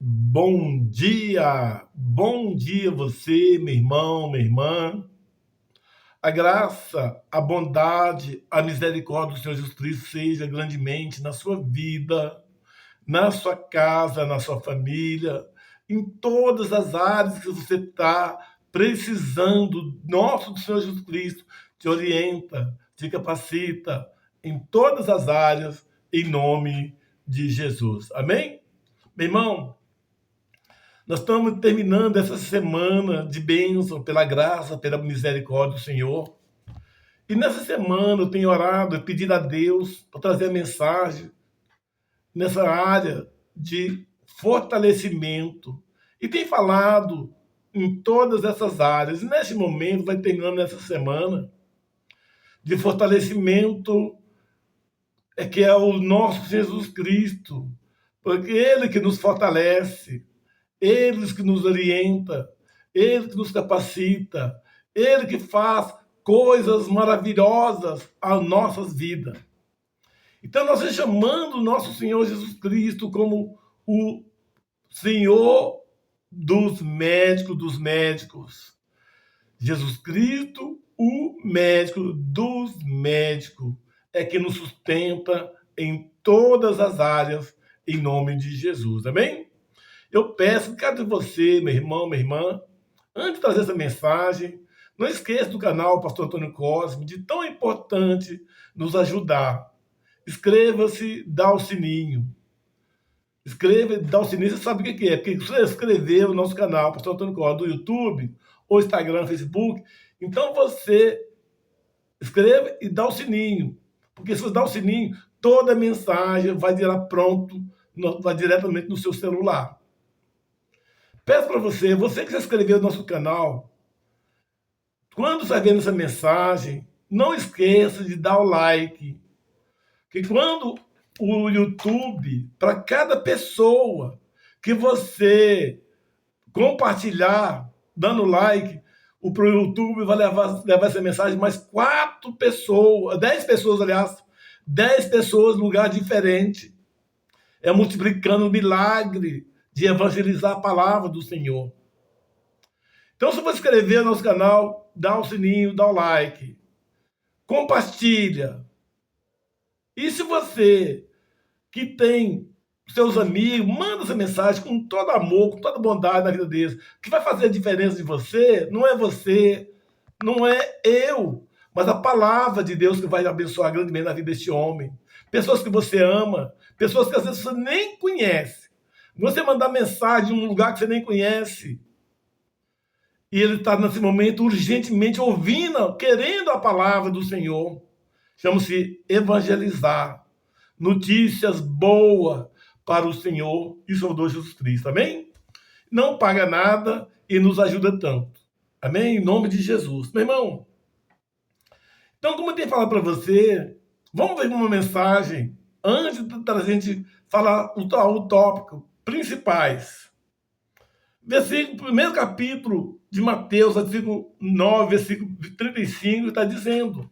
Bom dia você, meu irmão, minha irmã. A graça, a bondade, a misericórdia do Senhor Jesus Cristo seja grandemente na sua vida, na sua casa, na sua família, em todas as áreas que você está precisando. Nosso Senhor Jesus Cristo te orienta, te capacita em todas as áreas, em nome de Jesus. Amém? Meu irmão, nós estamos terminando essa semana de bênção, pela graça, pela misericórdia do Senhor. E nessa semana eu tenho orado e pedido a Deus para trazer a mensagem nessa área de fortalecimento. E tem falado em todas essas áreas. E nesse momento, vai terminando essa semana, de fortalecimento, que é o nosso Jesus Cristo. Porque Ele que nos fortalece, Ele que nos orienta, Ele que nos capacita, Ele que faz coisas maravilhosas às nossas vidas. Então nós estamos chamando o nosso Senhor Jesus Cristo como o Senhor dos médicos. Jesus Cristo, o médico dos médicos, é que nos sustenta em todas as áreas, em nome de Jesus. Amém? Eu peço que cada você, meu irmão, minha irmã, antes de trazer essa mensagem, não esqueça do canal Pastor Antônio Cosme, de tão importante nos ajudar. Inscreva-se, dá o sininho. Escreva e dá o sininho, você sabe o que é. Porque se você inscrever no nosso canal Pastor Antônio Cosme do YouTube, ou Instagram, Facebook, então você escreva e dá o sininho. Porque se você dá o sininho, toda mensagem vai vai diretamente no seu celular. Peço para você que se inscreveu no nosso canal, quando você vendo essa mensagem, não esqueça de dar o like. Que quando o YouTube, para cada pessoa que você compartilhar, dando like, o YouTube vai levar essa mensagem mais 4 pessoas, 10 pessoas, aliás, 10 pessoas em lugar diferente. É multiplicando o milagre de evangelizar a palavra do Senhor. Então, se você inscrever no nosso canal, dá o sininho, dá o like, compartilha. E se você que tem seus amigos, manda essa mensagem com todo amor, com toda bondade na vida deles. O que vai fazer a diferença de você, não é eu, mas a palavra de Deus que vai abençoar grandemente na vida deste homem. Pessoas que você ama, pessoas que às vezes você nem conhece. Você mandar mensagem em um lugar que você nem conhece, e ele está nesse momento urgentemente ouvindo, querendo a palavra do Senhor. Chama-se evangelizar. Notícias boas para o Senhor e Salvador Jesus Cristo. Amém? Não paga nada e nos ajuda tanto. Amém? Em nome de Jesus. Meu irmão, então, como eu tenho falado para você, vamos ver uma mensagem antes da gente falar o tópico principais. Primeiro capítulo de Mateus, versículo 9, versículo 35, está dizendo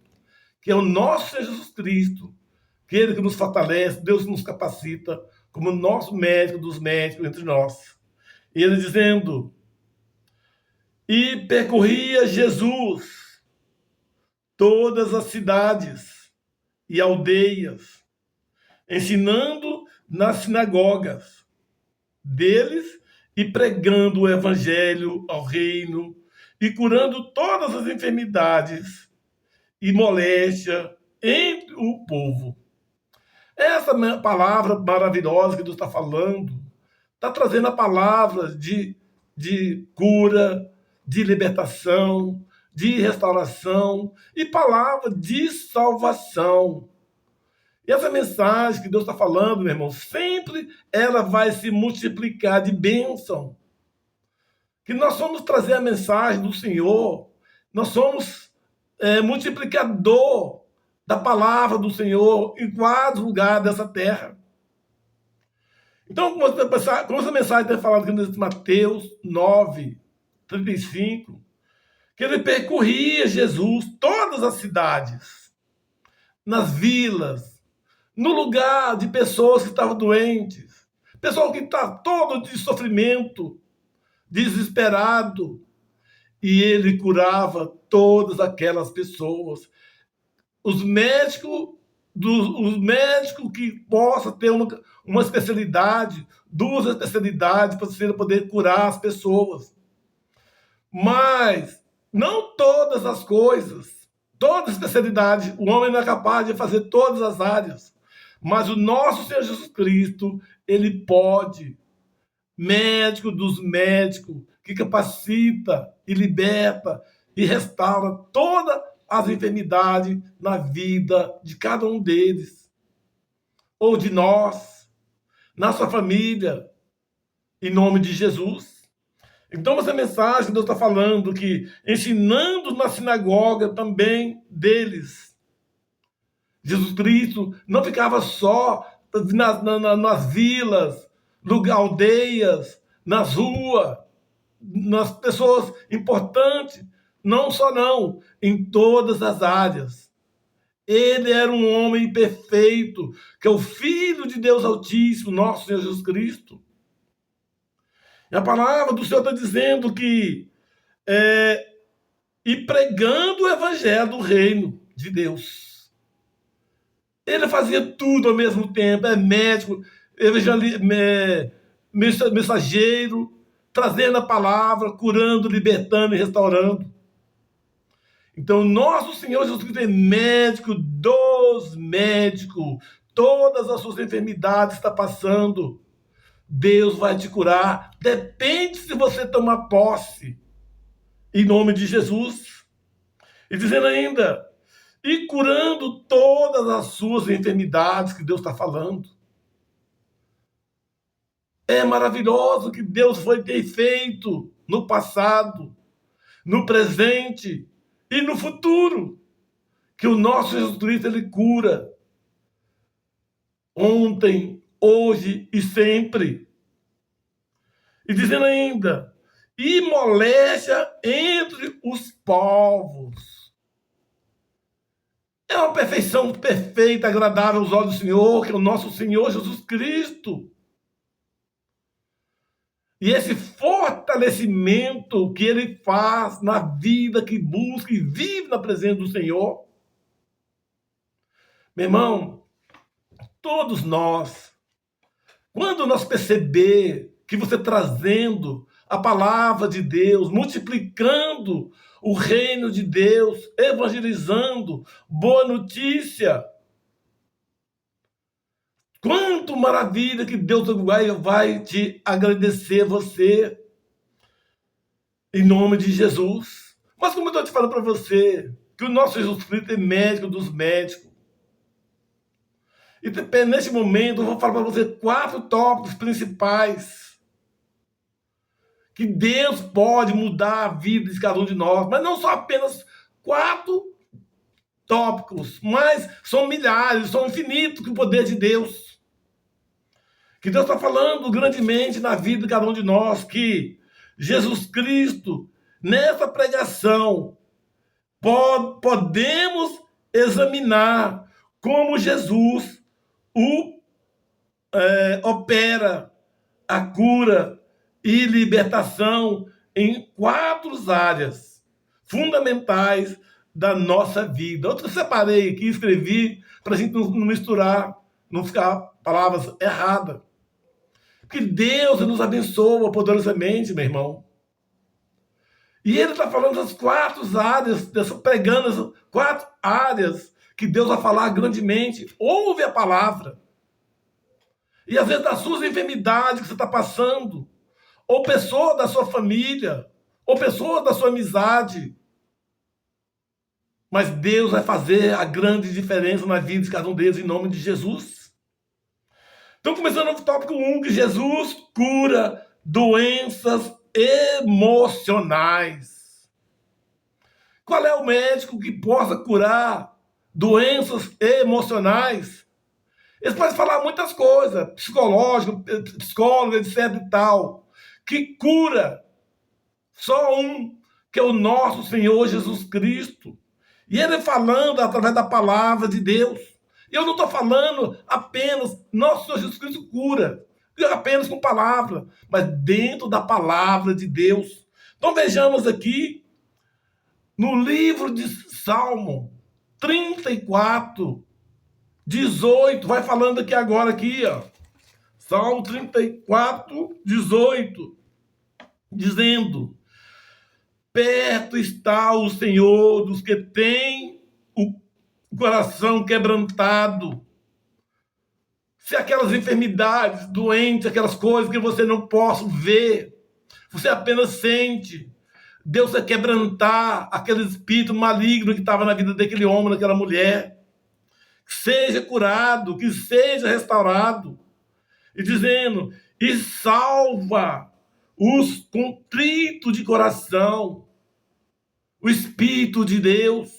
que é o nosso Jesus Cristo, aquele que nos fortalece, Deus nos capacita como nosso médico dos médicos entre nós. E ele dizendo, e percorria Jesus todas as cidades e aldeias, ensinando nas sinagogas deles e pregando o evangelho ao reino e curando todas as enfermidades e moléstia entre o povo. Essa palavra maravilhosa que Deus está falando, está trazendo a palavra de cura, de libertação, de restauração e palavra de salvação. E essa mensagem que Deus está falando, meu irmão, sempre ela vai se multiplicar de bênção. Que nós somos trazer a mensagem do Senhor, nós somos multiplicador da palavra do Senhor em quase lugar dessa terra. Então, como essa mensagem tem falado aqui em Mateus 9, 35, que ele percorria Jesus todas as cidades, nas vilas, no lugar de pessoas que estavam doentes, pessoal que está todo de sofrimento, desesperado, e ele curava todas aquelas pessoas. Os médicos, os médicos que possam ter uma especialidade, duas especialidades para você poder curar as pessoas. Mas não todas as coisas, toda especialidade, o homem não é capaz de fazer todas as áreas. Mas o nosso Senhor Jesus Cristo, ele pode, médico dos médicos, que capacita e liberta e restaura todas as enfermidades na vida de cada um deles, ou de nós, na sua família, em nome de Jesus. Então, essa mensagem, Deus está falando que ensinando na sinagoga também deles. Jesus Cristo não ficava só nas vilas, aldeias, nas ruas, nas pessoas importantes, não só não, em todas as áreas. Ele era um homem perfeito, que é o Filho de Deus Altíssimo, nosso Senhor Jesus Cristo. E a palavra do Senhor está dizendo que e pregando o evangelho do reino de Deus. Ele fazia tudo ao mesmo tempo, é médico, mensageiro, trazendo a palavra, curando, libertando e restaurando. Então, nosso Senhor Jesus Cristo é médico dos médicos. Todas as suas enfermidades está passando. Deus vai te curar. Depende se você tomar posse. Em nome de Jesus. E dizendo ainda, e curando todas as suas enfermidades que Deus está falando. É maravilhoso o que Deus foi ter feito no passado, no presente e no futuro. Que o nosso Jesus Cristo, ele cura. Ontem, hoje e sempre. E dizendo ainda, e moléstia entre os povos. É uma perfeição perfeita, agradável aos olhos do Senhor, que é o nosso Senhor Jesus Cristo. E esse fortalecimento que ele faz na vida que busca e vive na presença do Senhor. Meu irmão, todos nós, quando nós perceber que você trazendo a palavra de Deus, multiplicando o reino de Deus, evangelizando, boa notícia, quanto maravilha que Deus vai te agradecer você, em nome de Jesus. Mas como eu estou te falando para você, que o nosso Jesus Cristo é médico dos médicos. E neste momento eu vou falar para você 4 tópicos principais que Deus pode mudar a vida de cada um de nós. Mas não são apenas 4 tópicos, mas são milhares, são infinitos com o poder de Deus. Que Deus está falando grandemente na vida de cada um de nós, que Jesus Cristo, nessa pregação, podemos examinar como Jesus opera a cura e libertação em 4 áreas fundamentais da nossa vida. Eu separei aqui, escrevi, para a gente não misturar, não ficar palavras erradas. Que Deus nos abençoa poderosamente, meu irmão. E ele está falando das 4 áreas, pregando as 4 áreas que Deus vai falar grandemente. Ouve a palavra. E às vezes das suas enfermidades que você está passando, ou pessoas da sua família, ou pessoas da sua amizade. Mas Deus vai fazer a grande diferença na vida de cada um deles, em nome de Jesus. Então, começando no tópico 1, que Jesus cura doenças emocionais. Qual é o médico que possa curar doenças emocionais? Eles podem falar muitas coisas, psicológico, psicólogo, etc e tal, que cura. Só um, que é o nosso Senhor Jesus Cristo. E ele falando através da palavra de Deus. Eu não estou falando apenas, nosso Senhor Jesus Cristo cura. apenas com palavra, mas dentro da palavra de Deus. Então vejamos aqui no livro de Salmo 34, 18, vai falando aqui agora aqui, ó. Salmo 34, 18, dizendo: perto está o Senhor dos que têm o coração quebrantado. Se aquelas enfermidades, doentes, aquelas coisas que você não possa ver, você apenas sente, Deus vai quebrantar aquele espírito maligno que estava na vida daquele homem, daquela mulher. Que seja curado, que seja restaurado. E dizendo, e salva os contritos de coração, o Espírito de Deus.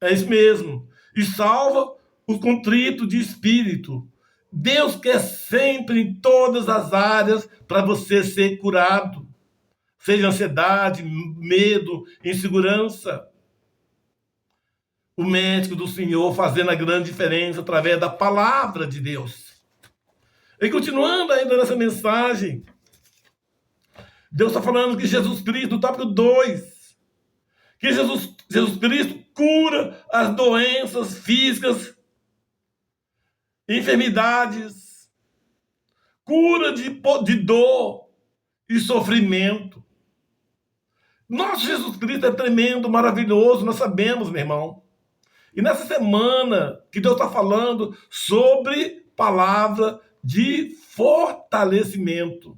É isso mesmo. E salva os contritos de espírito. Deus quer sempre, em todas as áreas, para você ser curado. Seja ansiedade, medo, insegurança. O médico do Senhor fazendo a grande diferença através da palavra de Deus. E continuando ainda nessa mensagem, Deus está falando que Jesus Cristo, no tópico 2, que Jesus Cristo cura as doenças físicas, enfermidades, cura de dor e sofrimento. Nosso Jesus Cristo é tremendo, maravilhoso, nós sabemos, meu irmão. E nessa semana que Deus está falando sobre palavra de fortalecimento.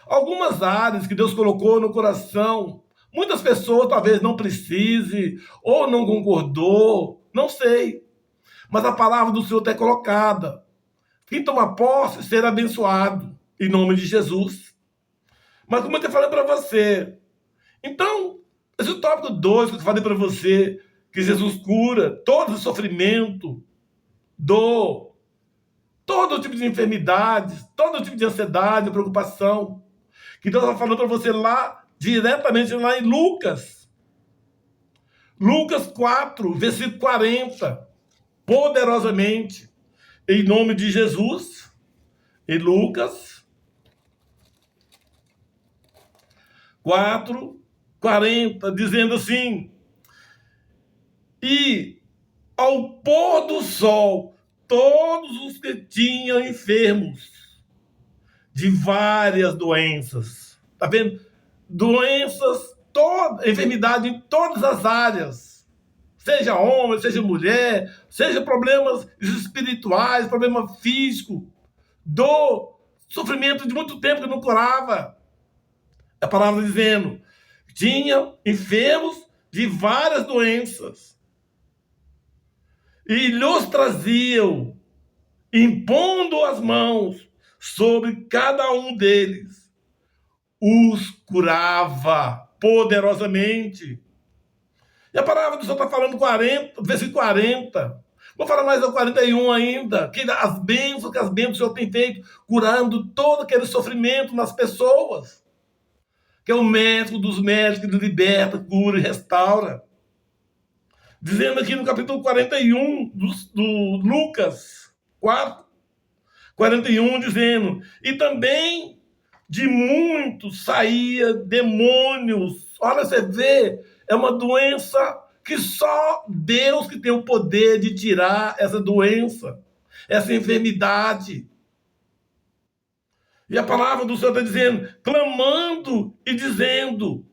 Algumas áreas que Deus colocou no coração, muitas pessoas talvez não precise, ou não concordou, não sei. Mas a palavra do Senhor está colocada. Quem toma posse será abençoado, em nome de Jesus. Mas como eu estou falando para você, então, esse tópico 2 que eu falei para você, que Jesus cura todo o sofrimento, dor, todo tipo de enfermidades, todo tipo de ansiedade, preocupação, que Deus está falando para você lá, diretamente lá em Lucas. Lucas 4, versículo 40. Poderosamente, em nome de Jesus, em Lucas 4, 40, dizendo assim: e ao pôr do sol, todos os que tinham enfermos de várias doenças, tá vendo? Doenças, enfermidade em todas as áreas, seja homem, seja mulher, seja problemas espirituais, problema físico, dor, sofrimento de muito tempo que não curava. A palavra dizendo, tinham enfermos de várias doenças. E lhes traziam, impondo as mãos sobre cada um deles, os curava poderosamente. E a palavra do Senhor está falando 40, versículo 40. Vou falar mais ao 41 ainda, que as bênçãos que o Senhor tem feito, curando todo aquele sofrimento nas pessoas. Que é o médico dos médicos, que liberta, cura e restaura. Dizendo aqui no capítulo 41 do Lucas 4, 41, dizendo, e também de muitos saía demônios. Olha, você vê, é uma doença que só Deus que tem o poder de tirar essa doença, essa enfermidade. E a palavra do Senhor está dizendo, clamando e dizendo,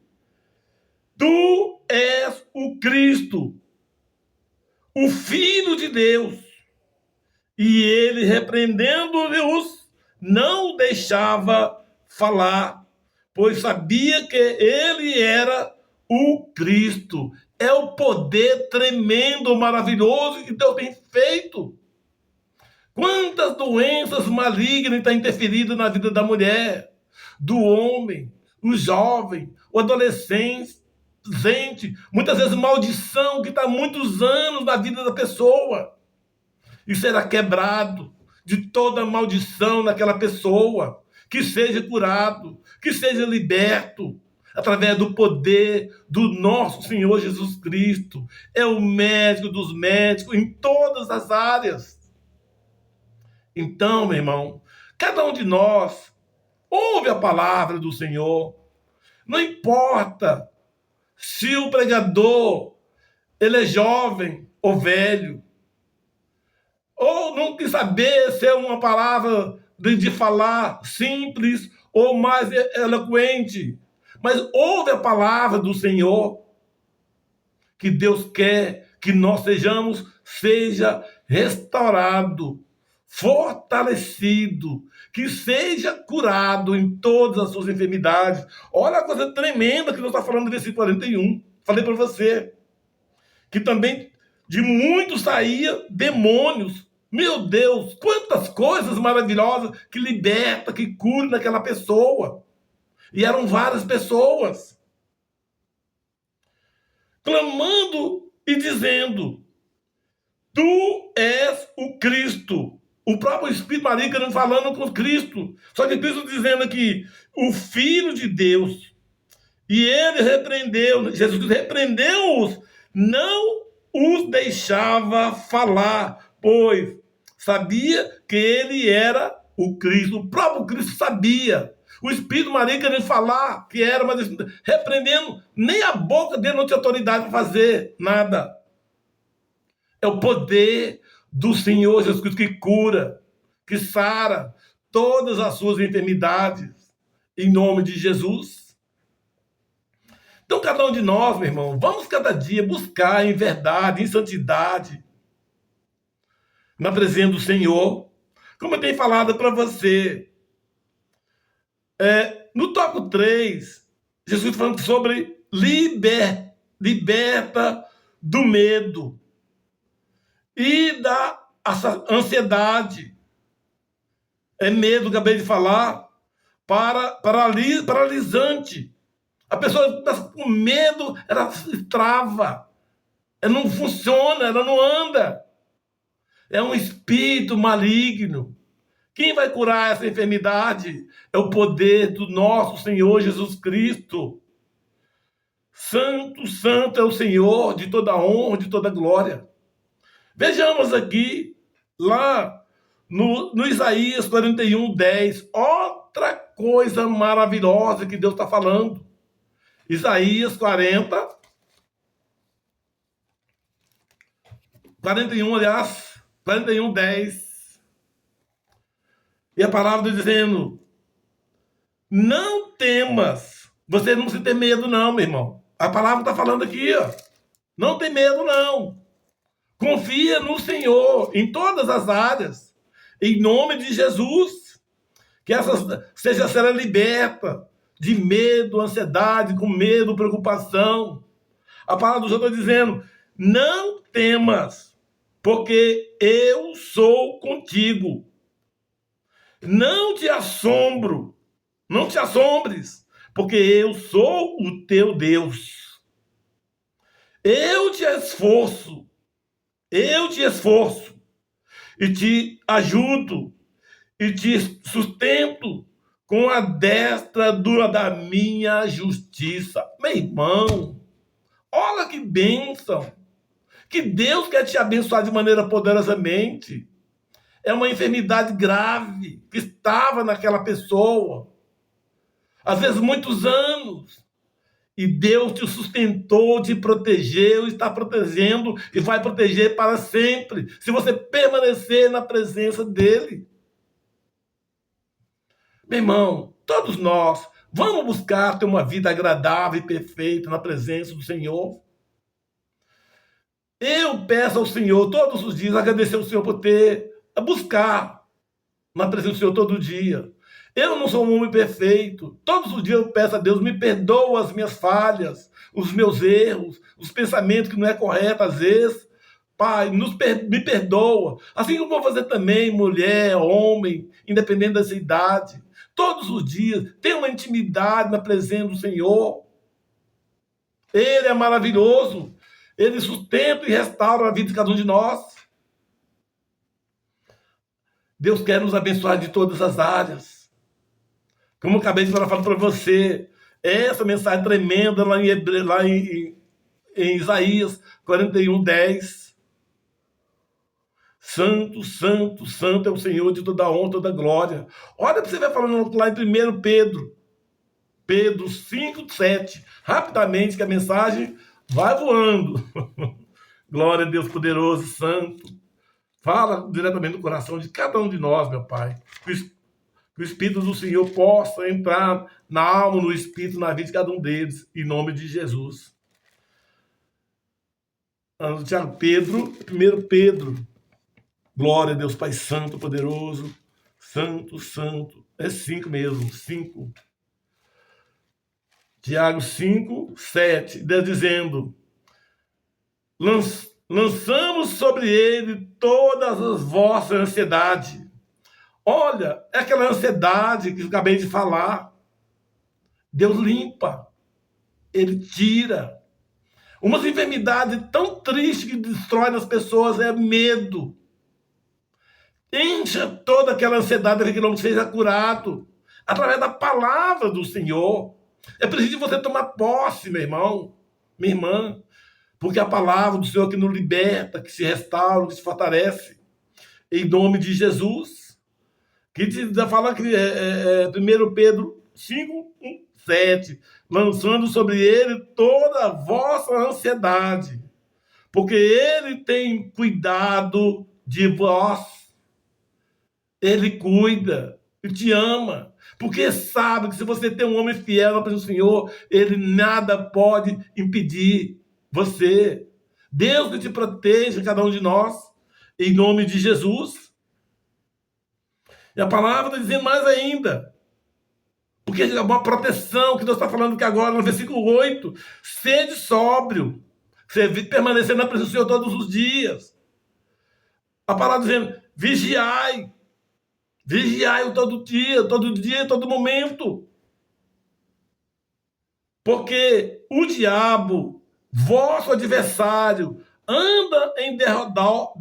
tu és o Cristo, o Filho de Deus. E ele, repreendendo-os, não deixava falar, pois sabia que ele era o Cristo. É o poder tremendo, maravilhoso que Deus tem feito. Quantas doenças malignas estão interferindo na vida da mulher, do homem, o jovem, o adolescente, muitas vezes maldição que está há muitos anos na vida da pessoa. E será quebrado de toda maldição naquela pessoa, que seja curado, que seja liberto, através do poder do nosso Senhor Jesus Cristo. É o médico dos médicos em todas as áreas. Então, meu irmão, cada um de nós ouve a palavra do Senhor. Não importa se o pregador ele é jovem ou velho, ou não quis saber se é uma palavra de falar simples ou mais eloquente, mas ouve a palavra do Senhor, que Deus quer que nós seja restaurado, fortalecido, que seja curado em todas as suas enfermidades. Olha a coisa tremenda que Deus está falando no versículo 41. Falei para você que também de muitos saía demônios. Meu Deus, quantas coisas maravilhosas que liberta, que cura naquela pessoa. E eram várias pessoas clamando e dizendo: Tu és o Cristo. O próprio Espírito maligno falando com Cristo. Só que Cristo dizendo aqui, o Filho de Deus. E ele repreendeu, Jesus repreendeu-os, não os deixava falar, pois sabia que ele era o Cristo. O próprio Cristo sabia. O Espírito maligno querendo falar que era, mas repreendendo, nem a boca dele não tinha autoridade para fazer nada. É o poder do Senhor Jesus Cristo que cura, que sara todas as suas enfermidades, em nome de Jesus. Então, cada um de nós, meu irmão, vamos cada dia buscar em verdade, em santidade, na presença do Senhor. Como eu tenho falado para você, no tópico 3, Jesus falando sobre liberta do medo e da ansiedade. É medo, acabei de falar, paralisante. A pessoa está com medo, ela se trava, ela não funciona, ela não anda. É um espírito maligno. Quem vai curar essa enfermidade? É o poder do nosso Senhor Jesus Cristo. Santo, santo é o Senhor, de toda honra, de toda glória. Vejamos aqui, lá no Isaías 41, 10, outra coisa maravilhosa que Deus está falando. Isaías 41, aliás, 41, 10. E a palavra dizendo: não temas. Você não precisa ter medo, não, meu irmão. A palavra está falando aqui, ó. Não tem medo, não. Confia no Senhor em todas as áreas. Em nome de Jesus. Que essa será liberta de medo, ansiedade, com medo, preocupação. A palavra do Senhor está dizendo: não temas, porque eu sou contigo. Não te assombres, porque eu sou o teu Deus. Eu te esforço e te ajudo e te sustento com a destra dura da minha justiça. Meu irmão, olha que bênção, que Deus quer te abençoar de maneira poderosamente. É uma enfermidade grave que estava naquela pessoa, às vezes muitos anos, e Deus te sustentou, te protegeu, está protegendo e vai proteger para sempre, se você permanecer na presença dele. Meu irmão, todos nós vamos buscar ter uma vida agradável e perfeita na presença do Senhor. Eu peço ao Senhor todos os dias, agradecer ao Senhor por buscar na presença do Senhor todo dia. Eu não sou um homem perfeito. Todos os dias eu peço a Deus, me perdoa as minhas falhas, os meus erros, os pensamentos que não é correto às vezes. Pai, me perdoa. Assim como vou fazer também, mulher, homem, independente dessa idade. Todos os dias, tenha uma intimidade na presença do Senhor. Ele é maravilhoso. Ele sustenta e restaura a vida de cada um de nós. Deus quer nos abençoar de todas as áreas. Como eu acabei de falar para você, essa mensagem tremenda lá em Isaías 41, 10. Santo, santo, santo é o Senhor de toda honra, toda glória. Olha para você ver falando lá em 1 Pedro. Pedro 5:7. Rapidamente, que a mensagem vai voando. Glória a Deus poderoso, santo. Fala diretamente no coração de cada um de nós, meu Pai. Que o Espírito do Senhor possa entrar na alma, no Espírito, na vida de cada um deles, em nome de Jesus. Tiago, Pedro, 1 Pedro. Glória a Deus, Pai Santo, poderoso. Santo, santo. É 5 mesmo, 5. Tiago 5:7, Deus dizendo: lançamos sobre ele todas as vossas ansiedades. Olha, é aquela ansiedade que eu acabei de falar. Deus limpa, ele tira. Uma enfermidade tão triste que destrói nas pessoas é medo. Encha toda aquela ansiedade para que não seja curado através da palavra do Senhor. É preciso você tomar posse, meu irmão, minha irmã, porque a palavra do Senhor que nos liberta, que se restaura, que se fortalece, em nome de Jesus. Que fala que 1 Pedro 5:7, lançando sobre ele toda a vossa ansiedade, porque ele tem cuidado de vós. Ele cuida e te ama. Porque sabe que se você tem um homem fiel na presença do Senhor, ele nada pode impedir você. Deus que te proteja, cada um de nós, em nome de Jesus. E a palavra está dizendo mais ainda. Porque é uma proteção que Deus está falando que agora, no versículo 8, sede sóbrio, você permanecer na presença do Senhor todos os dias. A palavra dizendo, vigiai. Vigiai-o todo dia, todo momento. Porque o diabo, vosso adversário, anda em derredor,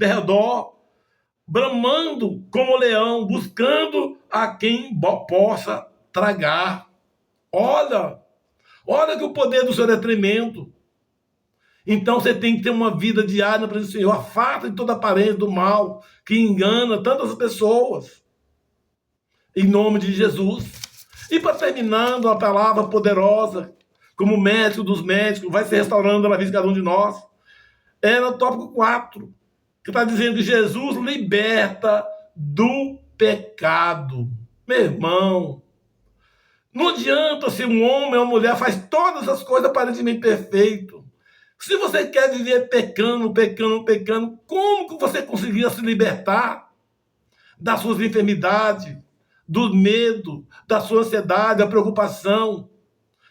bramando como leão, buscando a quem possa tragar. Olha que o poder do Senhor é tremendo. Então você tem que ter uma vida diária na presença do Senhor. Afasta de toda aparência do mal que engana tantas pessoas. Em nome de Jesus. E para terminando, a palavra poderosa, como médico dos médicos, vai se restaurando na vida de cada um de nós. É no tópico 4, que está dizendo que Jesus liberta do pecado. Meu irmão, não adianta se um homem ou uma mulher faz todas as coisas aparentemente perfeito. Se você quer viver pecando, como que você conseguiria se libertar das suas enfermidades, do medo, da sua ansiedade, da preocupação?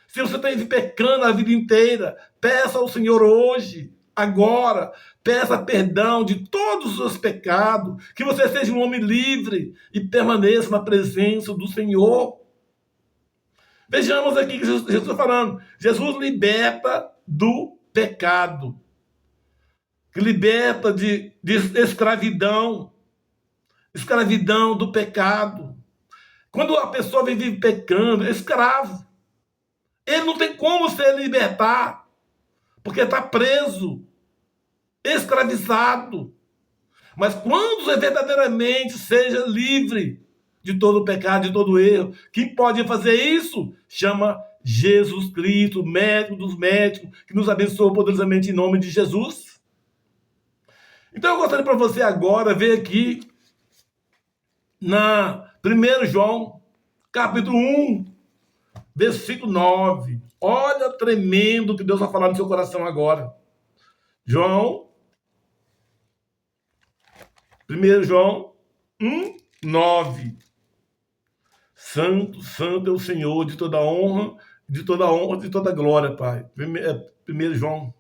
Se você está pecando a vida inteira, peça ao Senhor hoje, agora, peça perdão de todos os seus pecados, que você seja um homem livre e permaneça na presença do Senhor. Vejamos aqui que Jesus está falando, Jesus liberta do pecado, que liberta de escravidão do pecado. Quando a pessoa vive pecando, é escravo. Ele não tem como se libertar, porque está preso, escravizado. Mas quando você verdadeiramente seja livre de todo pecado, de todo erro, quem pode fazer isso? Chama Jesus Cristo, médico dos médicos, que nos abençoa poderosamente em nome de Jesus. Então eu gostaria para você agora ver aqui na 1 João, capítulo 1, versículo 9. Olha tremendo que Deus vai falar no seu coração agora. 1 João 1, 9. Santo, santo é o Senhor de toda honra, de toda glória, Pai. 1 João.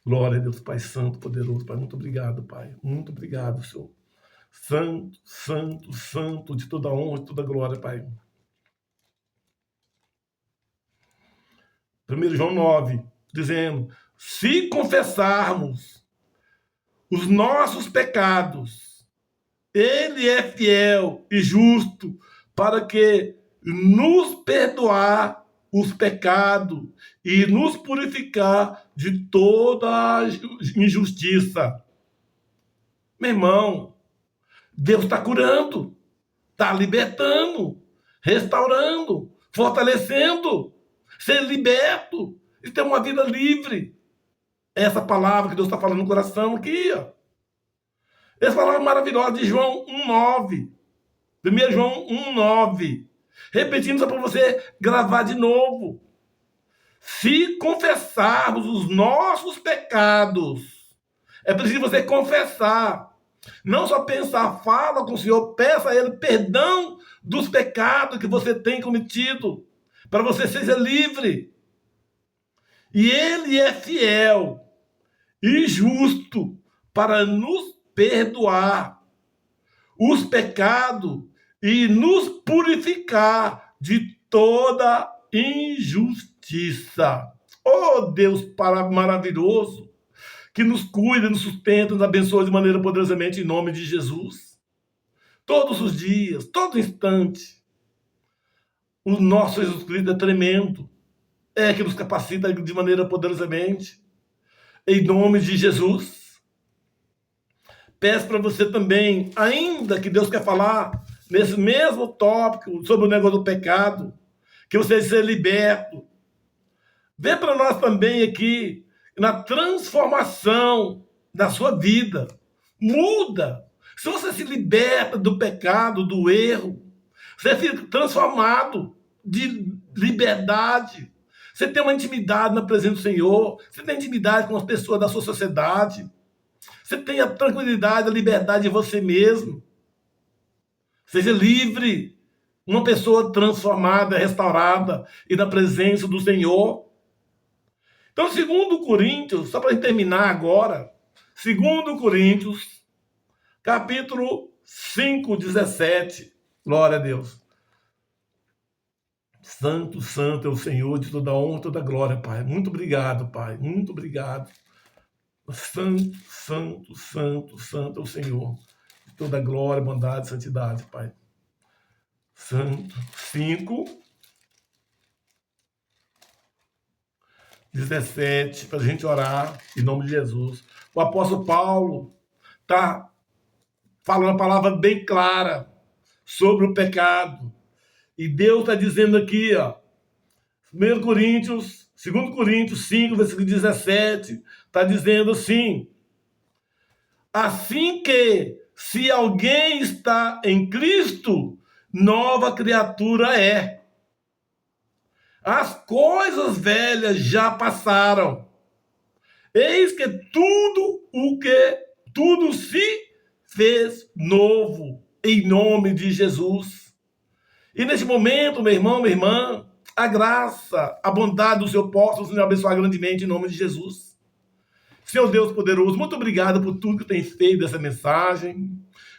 Glória a Deus, Pai Santo, poderoso, Pai. Muito obrigado, Pai. Muito obrigado, Senhor. Santo, santo, santo, de toda honra, de toda glória, Pai. 1 João 9, dizendo, se confessarmos os nossos pecados, Ele é fiel e justo para que nos perdoar os pecados e nos purificar de toda injustiça. Meu irmão, Deus está curando, está libertando, restaurando, fortalecendo, ser liberto e ter uma vida livre. Essa palavra que Deus está falando no coração aqui, ó. Essa palavra maravilhosa de João 1,9. 1 João 1,9. Repetindo só para você gravar de novo. Se confessarmos os nossos pecados, é preciso você confessar. Não só pensar, fala com o Senhor, peça a Ele perdão dos pecados que você tem cometido, para você seja livre. E Ele é fiel e justo para nos perdoar os pecados e nos purificar de toda injustiça. Oh, Deus maravilhoso, que nos cuida, nos sustenta, nos abençoa de maneira poderosamente em nome de Jesus. Todos os dias, todo instante. O nosso Jesus Cristo é tremendo. É que nos capacita de maneira poderosamente. Em nome de Jesus. Peço para você também, ainda que Deus quer falar nesse mesmo tópico sobre o negócio do pecado, que você seja liberto. Vê para nós também aqui na transformação da sua vida. Muda. Se você se liberta do pecado, do erro, você fica transformado de liberdade. Você tem uma intimidade na presença do Senhor. Você tem intimidade com as pessoas da sua sociedade. Você tem a tranquilidade, a liberdade de você mesmo. Seja livre. Uma pessoa transformada, restaurada e na presença do Senhor. Então, 2 Coríntios, só para terminar agora, 2 Coríntios, capítulo 5, 17. Glória a Deus. Santo, santo é o Senhor, de toda honra, toda glória, Pai. Muito obrigado, Pai. Muito obrigado. Santo, santo, santo, santo é o Senhor. De toda glória, bondade e santidade, Pai. Santo. 5, 17, para a gente orar em nome de Jesus. O apóstolo Paulo está falando uma palavra bem clara sobre o pecado. E Deus está dizendo aqui, ó, 2 Coríntios 5, versículo 17, está dizendo assim: assim que, se alguém está em Cristo, nova criatura é. As coisas velhas já passaram. Eis que tudo se fez novo em nome de Jesus. E neste momento, meu irmão, minha irmã, a graça, a bondade do Senhor possa nos abençoar grandemente em nome de Jesus. Senhor Deus poderoso, muito obrigado por tudo que tem feito dessa mensagem.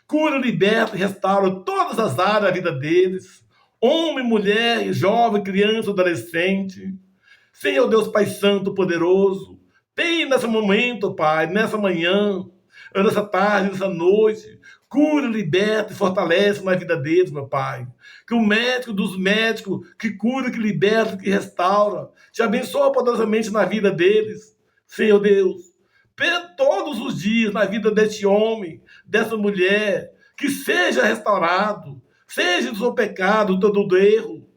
Cura, liberta e restaura todas as áreas da vida deles. Homem, mulher, jovem, criança, adolescente. Senhor Deus Pai Santo, poderoso, tem nesse momento, Pai, nessa manhã, nessa tarde, nessa noite, cura, liberta e fortalece na vida deles, meu Pai. Que o médico dos médicos, que cura, que liberta, que restaura, te abençoa poderosamente na vida deles. Senhor Deus, todos os dias na vida deste homem, dessa mulher, que seja restaurado, seja do seu pecado, do todo erro.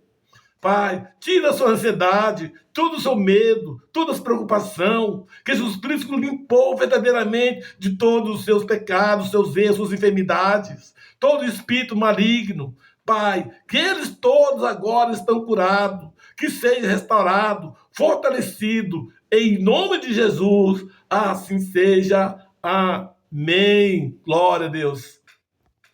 Pai, tira a sua ansiedade, todo o seu medo, toda a sua preocupação, que Jesus Cristo limpou verdadeiramente de todos os seus pecados, seus erros, suas enfermidades, todo espírito maligno. Pai, que eles todos agora estão curados, que seja restaurado, fortalecido, em nome de Jesus, assim seja. Amém. Glória a Deus.